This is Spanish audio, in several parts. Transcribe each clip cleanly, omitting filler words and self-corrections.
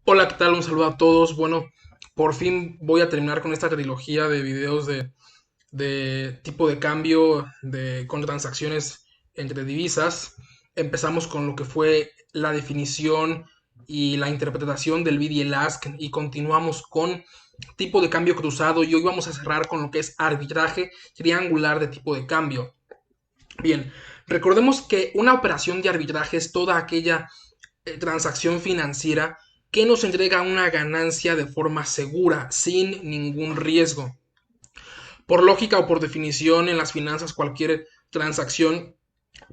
Hola, ¿qué tal? Un saludo a todos. Bueno, por fin voy a terminar con esta trilogía de videos de tipo de cambio con transacciones entre divisas. Empezamos con lo que fue la definición y la interpretación del bid y el ask y continuamos con tipo de cambio cruzado y hoy vamos a cerrar con lo que es arbitraje triangular de tipo de cambio. Bien, recordemos que una operación de arbitraje es toda aquella transacción financiera que nos entrega una ganancia de forma segura, sin ningún riesgo. Por lógica o por definición, en las finanzas cualquier transacción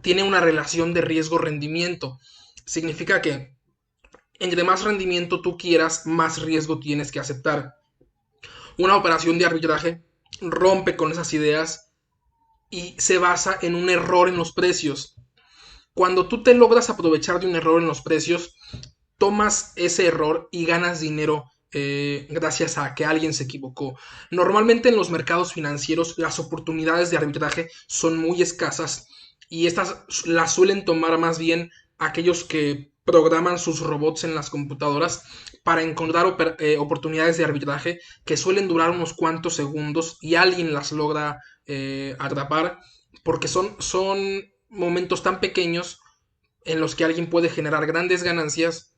tiene una relación de riesgo-rendimiento. Significa que entre más rendimiento tú quieras, más riesgo tienes que aceptar. Una operación de arbitraje rompe con esas ideas y se basa en un error en los precios. Cuando tú te logras aprovechar de un error en los precios, tomas ese error y ganas dinero gracias a que alguien se equivocó. Normalmente en los mercados financieros las oportunidades de arbitraje son muy escasas y estas las suelen tomar más bien aquellos que programan sus robots en las computadoras para encontrar oportunidades de arbitraje que suelen durar unos cuantos segundos y alguien las logra atrapar porque son momentos tan pequeños en los que alguien puede generar grandes ganancias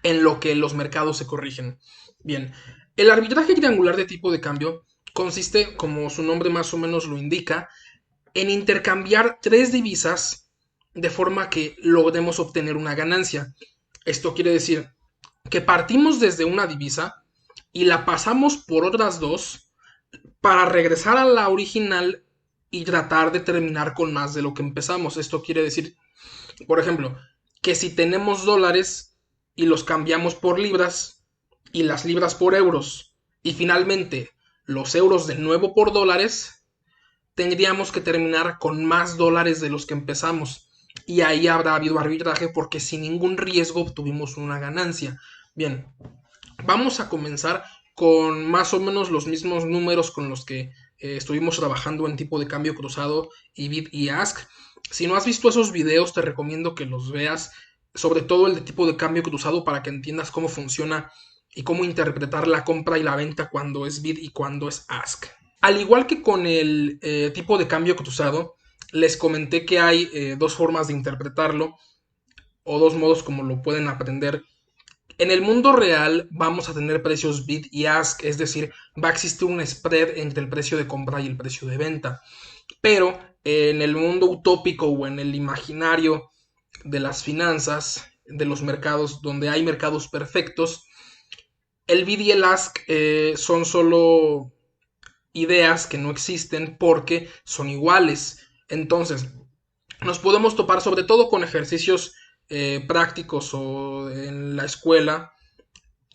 en lo que los mercados se corrigen. Bien, el arbitraje triangular de tipo de cambio consiste, como su nombre más o menos lo indica, en intercambiar tres divisas de forma que logremos obtener una ganancia. Esto quiere decir que partimos desde una divisa y la pasamos por otras dos para regresar a la original y tratar de terminar con más de lo que empezamos. Esto quiere decir, por ejemplo, que si tenemos dólares y los cambiamos por libras y las libras por euros y finalmente los euros de nuevo por dólares, tendríamos que terminar con más dólares de los que empezamos. Y ahí habrá habido arbitraje porque sin ningún riesgo obtuvimos una ganancia. Bien, vamos a comenzar con más o menos los mismos números con los que estuvimos trabajando en tipo de cambio cruzado y bid y ask. Si no has visto esos videos, te recomiendo que los veas, sobre todo el de tipo de cambio cruzado, para que entiendas cómo funciona y cómo interpretar la compra y la venta cuando es bid y cuando es ask. Al igual que con el tipo de cambio cruzado, les comenté que hay dos formas de interpretarlo o dos modos como lo pueden aprender. En el mundo real vamos a tener precios bid y ask, es decir, va a existir un spread entre el precio de compra y el precio de venta. Pero en el mundo utópico o en el imaginario de las finanzas, de los mercados, donde hay mercados perfectos, el bid y el ask son solo ideas que no existen porque son iguales. Entonces, nos podemos topar sobre todo con ejercicios prácticos o en la escuela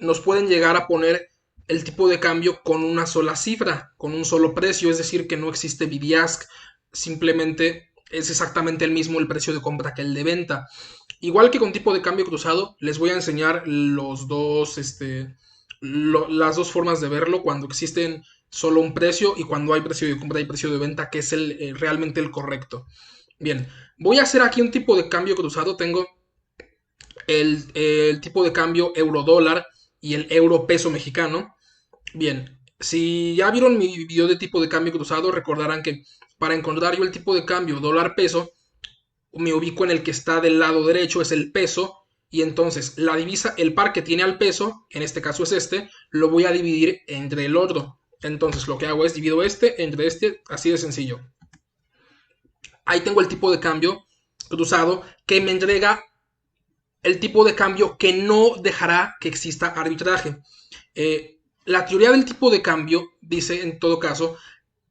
nos pueden llegar a poner el tipo de cambio con una sola cifra, con un solo precio, es decir, que no existe bid y ask, simplemente es exactamente el mismo el precio de compra que el de venta. Igual que con tipo de cambio cruzado, les voy a enseñar las dos formas de verlo cuando existen solo un precio y cuando hay precio de compra y precio de venta, que es realmente el correcto. Bien, voy a hacer aquí un tipo de cambio cruzado. Tengo el tipo de cambio euro-dólar y el euro-peso mexicano. Bien, si ya vieron mi video de tipo de cambio cruzado, recordarán que para encontrar yo el tipo de cambio dólar-peso, me ubico en el que está del lado derecho, es el peso, y entonces la divisa, el par que tiene al peso, en este caso es este, lo voy a dividir entre el otro. Entonces lo que hago es divido este entre este, así de sencillo. Ahí tengo el tipo de cambio cruzado que me entrega el tipo de cambio que no dejará que exista arbitraje. La teoría del tipo de cambio dice, en todo caso,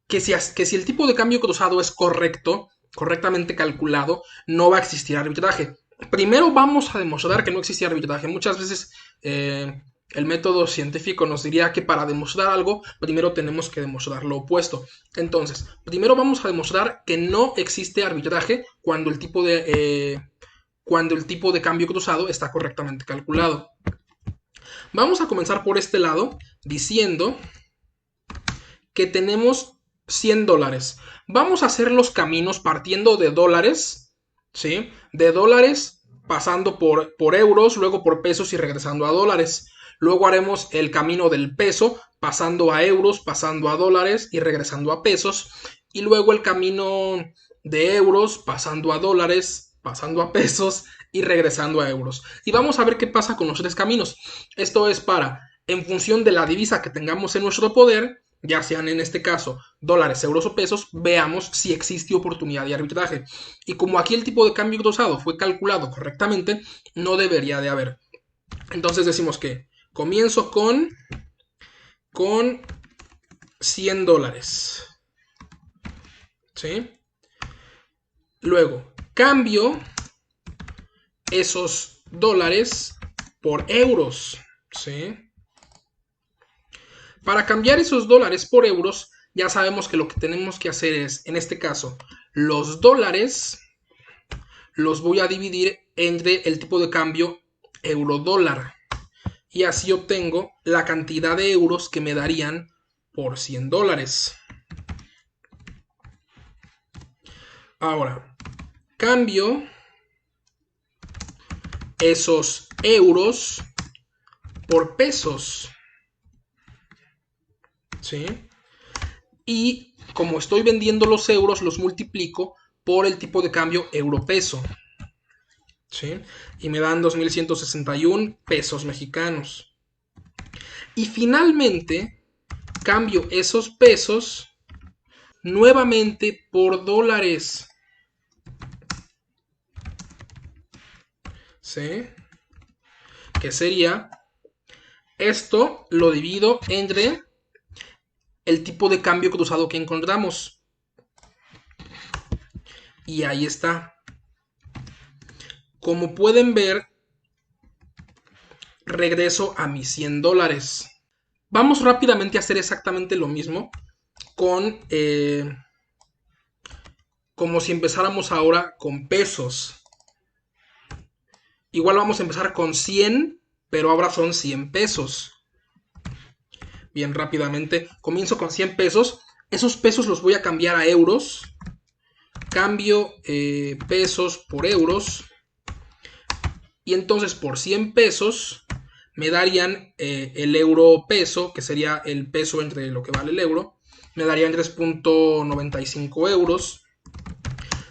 que si el tipo de cambio cruzado es correcto, correctamente calculado, no va a existir arbitraje. Primero vamos a demostrar que no existe arbitraje. Muchas veces el método científico nos diría que para demostrar algo, primero tenemos que demostrar lo opuesto. Entonces, primero vamos a demostrar que no existe arbitraje cuando el tipo de cambio cruzado está correctamente calculado. Vamos a comenzar por este lado diciendo que tenemos 100 dólares. Vamos a hacer los caminos partiendo de dólares, ¿sí? De dólares pasando por euros, luego por pesos y regresando a dólares. Luego haremos el camino del peso, pasando a euros, pasando a dólares y regresando a pesos. Y luego el camino de euros, pasando a dólares, pasando a pesos y regresando a euros. Y vamos a ver qué pasa con los tres caminos. Esto es para, en función de la divisa que tengamos en nuestro poder, ya sean en este caso dólares, euros o pesos, veamos si existe oportunidad de arbitraje. Y como aquí el tipo de cambio cruzado fue calculado correctamente, no debería de haber. Entonces decimos que comienzo con 100 dólares. ¿Sí? Luego, cambio esos dólares por euros. ¿Sí? Para cambiar esos dólares por euros, ya sabemos que lo que tenemos que hacer es, en este caso, los dólares los voy a dividir entre el tipo de cambio euro-dólar. Y así obtengo la cantidad de euros que me darían por 100 dólares. Ahora, cambio esos euros por pesos. ¿Sí? Y como estoy vendiendo los euros, los multiplico por el tipo de cambio euro-peso. ¿Sí? Y me dan 2.161 pesos mexicanos. Y finalmente cambio esos pesos nuevamente por dólares. ¿Sí? Que sería, esto lo divido entre el tipo de cambio cruzado que encontramos. Y ahí está. Como pueden ver, regreso a mis 100 dólares. Vamos rápidamente a hacer exactamente lo mismo con, como si empezáramos ahora con pesos. Igual vamos a empezar con 100, pero ahora son 100 pesos. Bien, rápidamente, comienzo con 100 pesos. Esos pesos los voy a cambiar a euros. Cambio pesos por euros. Y entonces por 100 pesos me darían el euro peso, que sería el peso entre lo que vale el euro. Me darían 3.95 euros.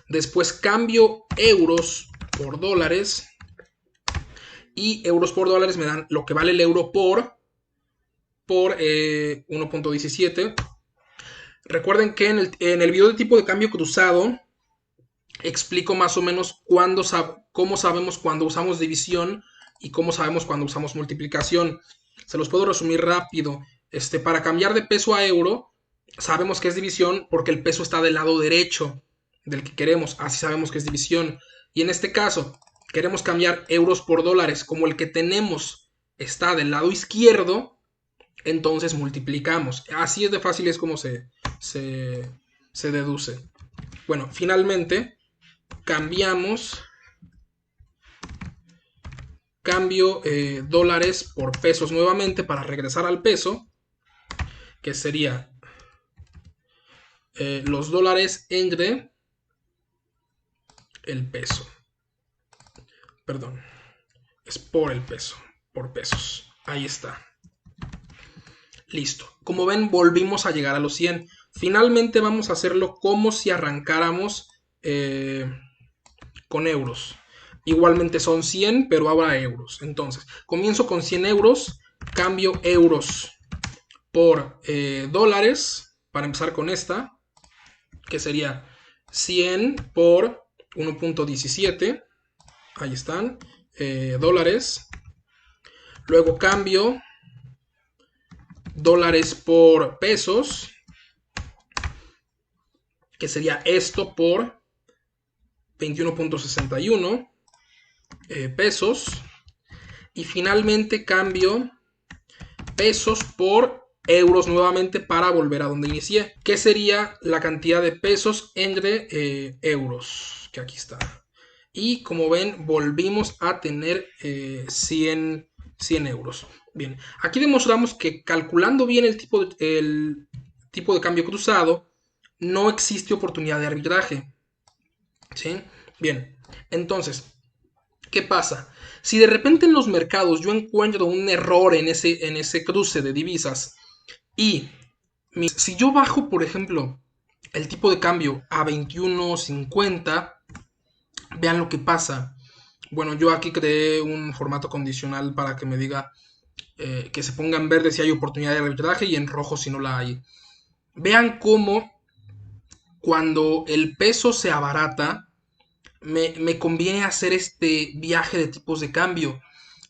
Después cambio euros por dólares. Y euros por dólares me dan lo que vale el euro por 1.17. Recuerden que en el video de tipo de cambio cruzado explico más o menos cómo sabemos cuando usamos división y cómo sabemos cuando usamos multiplicación. Se los puedo resumir rápido. Para cambiar de peso a euro, sabemos que es división porque el peso está del lado derecho del que queremos. Así sabemos que es división. Y en este caso, queremos cambiar euros por dólares. Como el que tenemos está del lado izquierdo, entonces multiplicamos. Así es de fácil, es como se deduce. Bueno, finalmente cambio dólares por pesos nuevamente para regresar al peso, que sería los dólares entre el peso. Perdón, es por el peso, por pesos. Ahí está. Listo. Como ven, volvimos a llegar a los 100. Finalmente vamos a hacerlo como si arrancáramos con euros. Igualmente son 100, pero ahora euros. Entonces, comienzo con 100 euros, cambio euros por dólares, para empezar con esta, que sería 100 por 1.17, ahí están, dólares. Luego cambio dólares por pesos, que sería esto por 21.61 pesos. Y finalmente cambio pesos por euros nuevamente para volver a donde inicié, que sería la cantidad de pesos entre euros, que aquí está. Y como ven, volvimos a tener 100 euros. Bien, aquí demostramos que calculando bien el tipo de cambio cruzado, no existe oportunidad de arbitraje. ¿Sí? Bien, entonces, ¿Qué pasa? Si de repente en los mercados yo encuentro un error en ese cruce de divisas y si yo bajo, por ejemplo, el tipo de cambio a 21.50, vean lo que pasa. Bueno, yo aquí creé un formato condicional para que me diga que se ponga en verde si hay oportunidad de arbitraje y en rojo si no la hay. Vean cómo cuando el peso se abarata, me conviene hacer este viaje de tipos de cambio.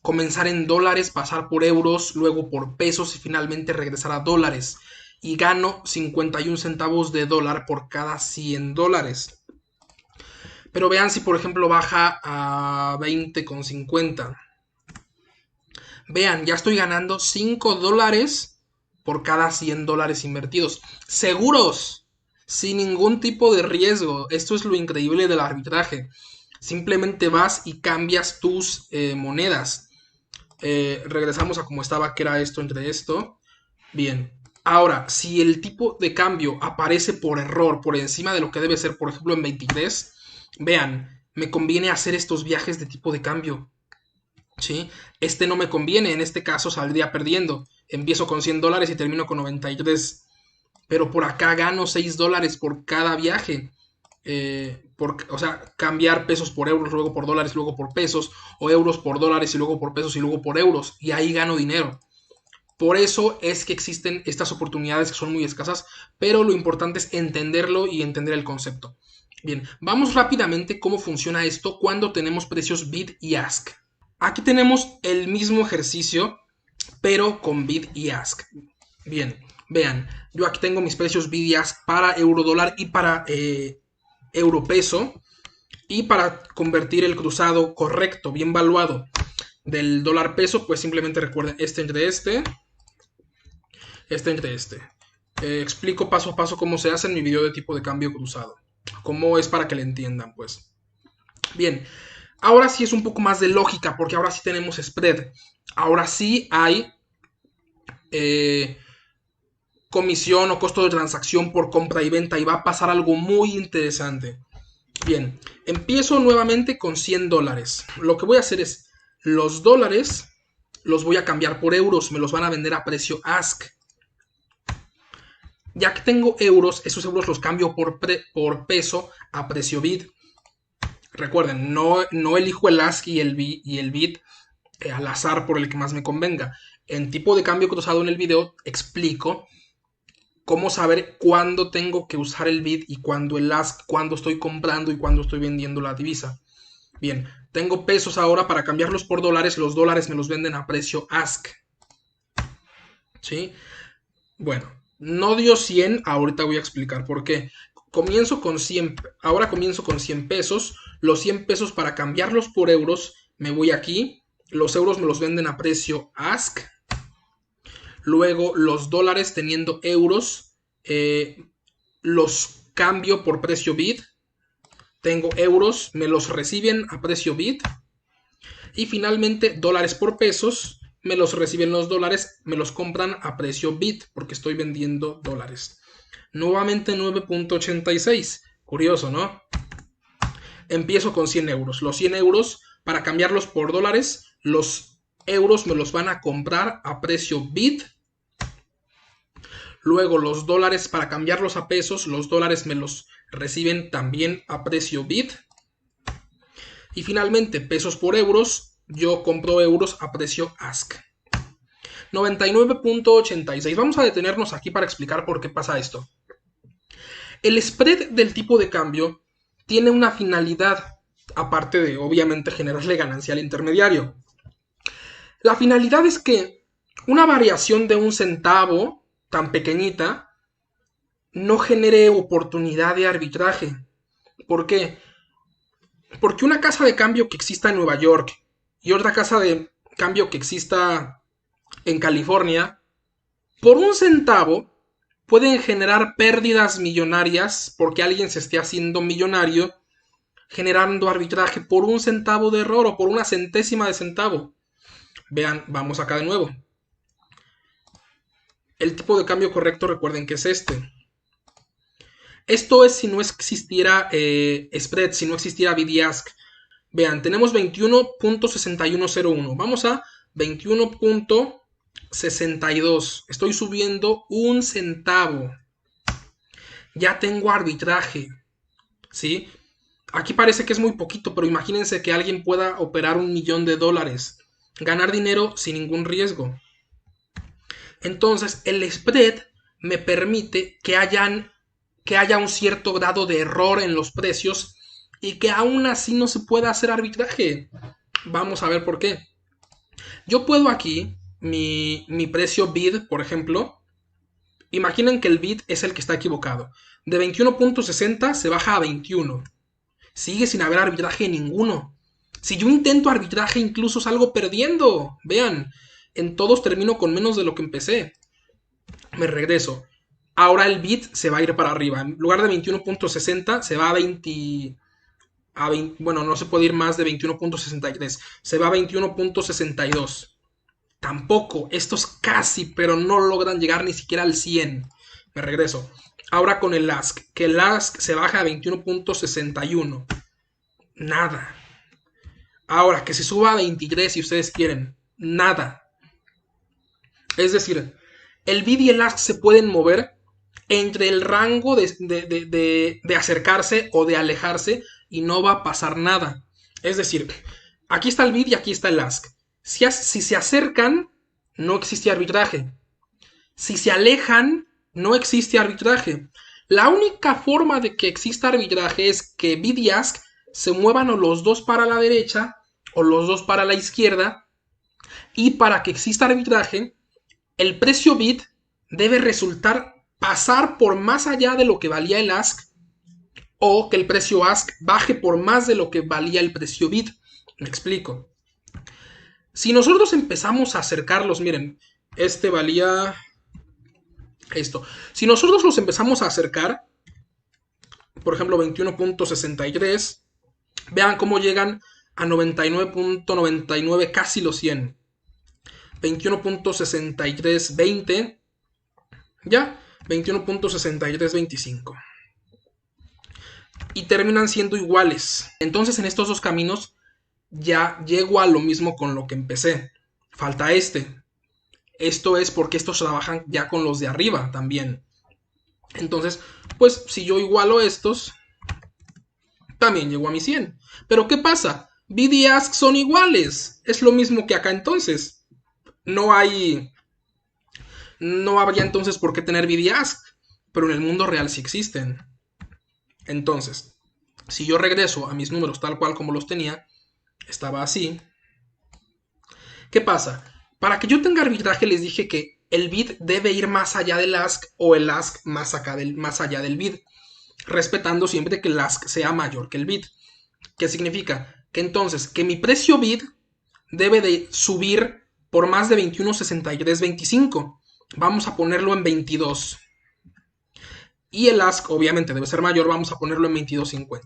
Comenzar en dólares, pasar por euros, luego por pesos y finalmente regresar a dólares. Y gano 51 centavos de dólar por cada 100 dólares. Pero vean si por ejemplo baja a 20,50. Vean, ya estoy ganando 5 dólares por cada 100 dólares invertidos. Seguros, sin ningún tipo de riesgo. Esto es lo increíble del arbitraje. Simplemente vas y cambias tus monedas. Regresamos a como estaba, que era esto entre esto. Bien. Ahora, si el tipo de cambio aparece por error por encima de lo que debe ser, por ejemplo en 23, vean, me conviene hacer estos viajes de tipo de cambio. ¿Sí? Este no me conviene, en este caso saldría perdiendo. Empiezo con 100 dólares y termino con 93. Pero por acá gano 6 dólares por cada viaje. O sea, cambiar pesos por euros, luego por dólares, luego por pesos, o euros por dólares y luego por pesos y luego por euros. Y ahí gano dinero. Por eso es que existen estas oportunidades que son muy escasas, pero lo importante es entenderlo y entender el concepto. Bien, vamos rápidamente cómo funciona esto cuando tenemos precios bid y ask. Aquí tenemos el mismo ejercicio, pero con bid y ask. Bien, vean, yo aquí tengo mis precios bid y ask para euro dólar y para euro peso. Y para convertir el cruzado correcto, bien valuado del dólar peso, pues simplemente recuerden este entre este entre este. Explico paso a paso cómo se hace en mi video de tipo de cambio cruzado. Cómo es para que le entiendan, pues. Bien, ahora sí es un poco más de lógica, porque ahora sí tenemos spread. Ahora sí hay comisión o costo de transacción por compra y venta y va a pasar algo muy interesante. Bien, empiezo nuevamente con 100 dólares. Lo que voy a hacer es, los dólares los voy a cambiar por euros, me los van a vender a precio ask. Ya que tengo euros, esos euros los cambio por peso a precio bid. Recuerden, no elijo el ask y el bid al azar por el que más me convenga. En tipo de cambio cruzado en el video explico cómo saber cuándo tengo que usar el bid y cuándo el ask, cuándo estoy comprando y cuándo estoy vendiendo la divisa. Bien, tengo pesos ahora para cambiarlos por dólares, los dólares me los venden a precio ask. ¿Sí? Bueno, no dio 100, ahorita voy a explicar por qué. Comienzo con 100, ahora comienzo con 100 pesos, los 100 pesos para cambiarlos por euros, me voy aquí, los euros me los venden a precio ask, luego los dólares teniendo euros, los cambio por precio bid, tengo euros, me los reciben a precio bid, y finalmente dólares por pesos, me los reciben los dólares, me los compran a precio bid porque estoy vendiendo dólares. Nuevamente 9.86. Curioso, ¿no? Empiezo con 100 euros. Los 100 euros, para cambiarlos por dólares, los euros me los van a comprar a precio bid. Luego los dólares, para cambiarlos a pesos, los dólares me los reciben también a precio bid. Y finalmente, pesos por euros, yo compro euros a precio ask. 99.86. Vamos a detenernos aquí para explicar por qué pasa esto. El spread del tipo de cambio tiene una finalidad, aparte de obviamente generarle ganancia al intermediario. La finalidad es que una variación de un centavo tan pequeñita no genere oportunidad de arbitraje. ¿Por qué? Porque una casa de cambio que exista en Nueva York y otra casa de cambio que exista en California, por un centavo pueden generar pérdidas millonarias porque alguien se esté haciendo millonario generando arbitraje por un centavo de error o por una centésima de centavo. Vean, vamos acá de nuevo. El tipo de cambio correcto, recuerden que es este. Esto es si no existiera spread, si no existiera bid y ask. Vean, tenemos 21.6101. Vamos a 21.62. Estoy subiendo un centavo. Ya tengo arbitraje, ¿sí? Aquí parece que es muy poquito, pero imagínense que alguien pueda operar $1.000.000. Ganar dinero sin ningún riesgo. Entonces, el spread me permite que haya un cierto grado de error en los precios y que aún así no se pueda hacer arbitraje. Vamos a ver por qué. Yo puedo aquí, mi precio bid, por ejemplo, imaginen que el bid es el que está equivocado. De 21.60 se baja a 21. Sigue sin haber arbitraje ninguno. Si yo intento arbitraje, incluso salgo perdiendo. Vean, en todos termino con menos de lo que empecé. Me regreso. Ahora el bid se va a ir para arriba. En lugar de 21.60 se va a 20, bueno, no se puede ir más de 21.63. Se va a 21.62. Tampoco. Estos casi, pero no logran llegar ni siquiera al 100. Me regreso. Ahora con el ask. Que el ask se baja a 21.61. Nada. Ahora que se suba a 23 si ustedes quieren. Nada. Es decir, el bid y el ask se pueden mover entre el rango de acercarse o de alejarse y no va a pasar nada. Es decir, aquí está el bid y aquí está el ask. Si se acercan, no existe arbitraje. Si se alejan, no existe arbitraje. La única forma de que exista arbitraje es que bid y ask se muevan o los dos para la derecha o los dos para la izquierda. Y para que exista arbitraje, el precio bid debe resultar pasar por más allá de lo que valía el ask o que el precio ask baje por más de lo que valía el precio bid. Me explico. Si nosotros empezamos a acercarlos, miren, este valía esto. Si nosotros los empezamos a acercar, por ejemplo 21.63, vean cómo llegan a 99.99, casi los 100. 21.6320, ya, 21.6325. Y terminan siendo iguales. Entonces en estos dos caminos ya llego a lo mismo con lo que empecé. Falta este. Esto es porque estos trabajan ya con los de arriba también. Entonces, pues si yo igualo estos, también llego a mi 100. Pero ¿qué pasa? Bid y ask son iguales. Es lo mismo que acá entonces. No habría entonces por qué tener bid y ask. Pero en el mundo real sí existen. Entonces, si yo regreso a mis números tal cual como los tenía, estaba así. ¿Qué pasa? Para que yo tenga arbitraje les dije que el bid debe ir más allá del ask o el ask más allá del bid, respetando siempre que el ask sea mayor que el bid. ¿Qué significa? Que entonces, que mi precio bid debe de subir por más de 21.6325. Vamos a ponerlo en 22. Y el ask obviamente debe ser mayor, vamos a ponerlo en 22.50.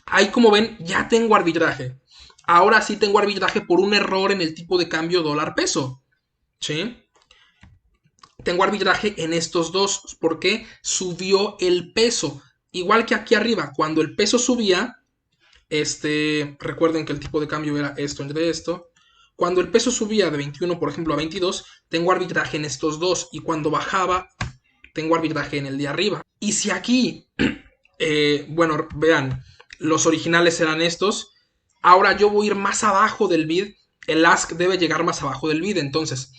Ahí como ven, ya tengo arbitraje. Ahora sí tengo arbitraje por un error en el tipo de cambio dólar-peso. ¿Sí? Tengo arbitraje en estos dos porque subió el peso. Igual que aquí arriba, cuando el peso subía, recuerden que el tipo de cambio era esto entre esto. Cuando el peso subía de 21, por ejemplo, a 22, tengo arbitraje en estos dos. Y cuando bajaba, tengo arbitraje en el de arriba. Y si aquí, bueno, vean, los originales eran estos. Ahora yo voy a ir más abajo del bid. El ask debe llegar más abajo del bid. Entonces,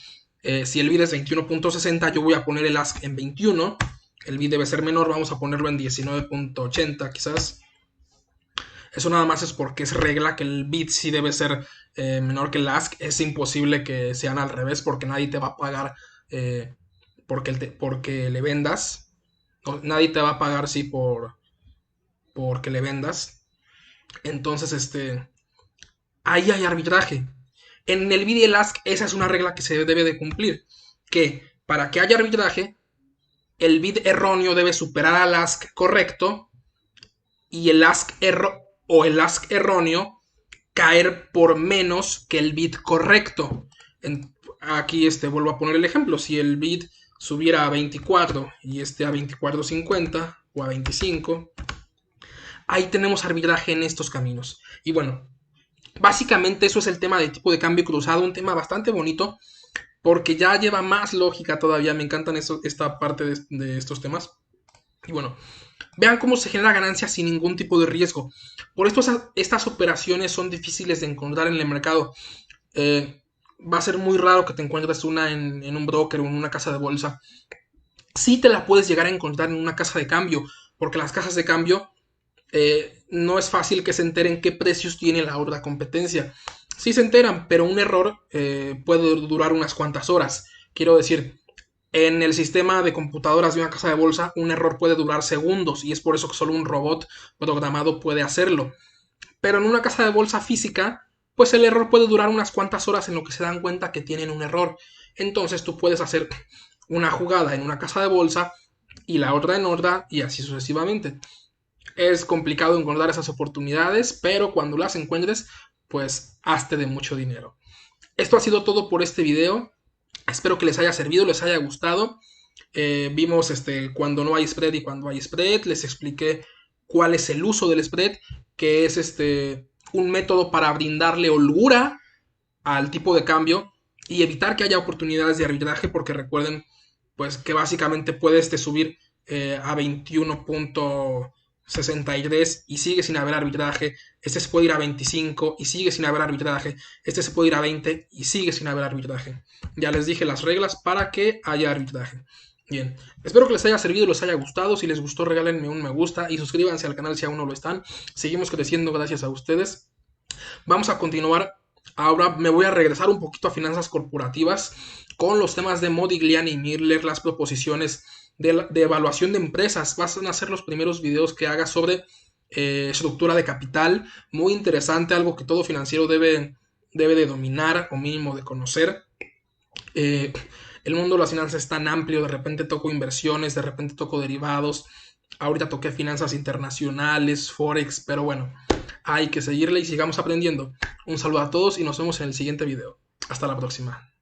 si el bid es 21.60, yo voy a poner el ask en 21. El bid debe ser menor, vamos a ponerlo en 19.80 quizás. Eso nada más es porque es regla que el bid sí debe ser menor que el ask. Es imposible que sean al revés porque nadie te va a pagar porque le vendas. No, nadie te va a pagar sí porque le vendas. Entonces, ahí hay arbitraje. En el bid y el ask, esa es una regla que se debe de cumplir. Que para que haya arbitraje, el bid erróneo debe superar al ask correcto y el ask erróneo caer por menos que el bid correcto. Aquí vuelvo a poner el ejemplo. Si el bid subiera a 24 y a 24.50 o a 25, ahí tenemos arbitraje en estos caminos. Y bueno, básicamente eso es el tema del tipo de cambio cruzado, un tema bastante bonito porque ya lleva más lógica todavía. Me encantan esta parte de estos temas. Y bueno, vean cómo se genera ganancia sin ningún tipo de riesgo. Por esto estas operaciones son difíciles de encontrar en el mercado. Va a ser muy raro que te encuentres una en un broker o en una casa de bolsa. Sí te la puedes llegar a encontrar en una casa de cambio, porque las casas de cambio no es fácil que se enteren qué precios tiene la otra competencia. Sí se enteran, pero un error puede durar unas cuantas horas. Quiero decir, en el sistema de computadoras de una casa de bolsa, un error puede durar segundos y es por eso que solo un robot programado puede hacerlo. Pero en una casa de bolsa física, pues el error puede durar unas cuantas horas en lo que se dan cuenta que tienen un error. Entonces tú puedes hacer una jugada en una casa de bolsa y la otra en otra y así sucesivamente. Es complicado encontrar esas oportunidades, pero cuando las encuentres, pues hazte de mucho dinero. Esto ha sido todo por este video. Espero que les haya servido, les haya gustado. Vimos cuando no hay spread y cuando hay spread. Les expliqué cuál es el uso del spread, que es un método para brindarle holgura al tipo de cambio y evitar que haya oportunidades de arbitraje, porque recuerden pues que básicamente puede subir a 21.63 y sigue sin haber arbitraje. Este se puede ir a 25 y sigue sin haber arbitraje. Este se puede ir a 20 y sigue sin haber arbitraje. Ya les dije las reglas para que haya arbitraje. Bien, espero que les haya servido y les haya gustado. Si les gustó, regálenme un me gusta y suscríbanse al canal si aún no lo están. Seguimos creciendo gracias a ustedes. Vamos a continuar. Ahora me voy a regresar un poquito a finanzas corporativas con los temas de Modigliani y Miller, las proposiciones de evaluación de empresas. Van a ser los primeros videos que haga sobre estructura de capital. Muy interesante, algo que todo financiero debe de dominar o mínimo de conocer. El mundo de las finanzas es tan amplio, de repente toco inversiones, de repente toco derivados, ahorita toqué finanzas internacionales, forex, pero bueno, hay que seguirle y sigamos aprendiendo. Un saludo a todos y nos vemos en el siguiente video. Hasta la próxima.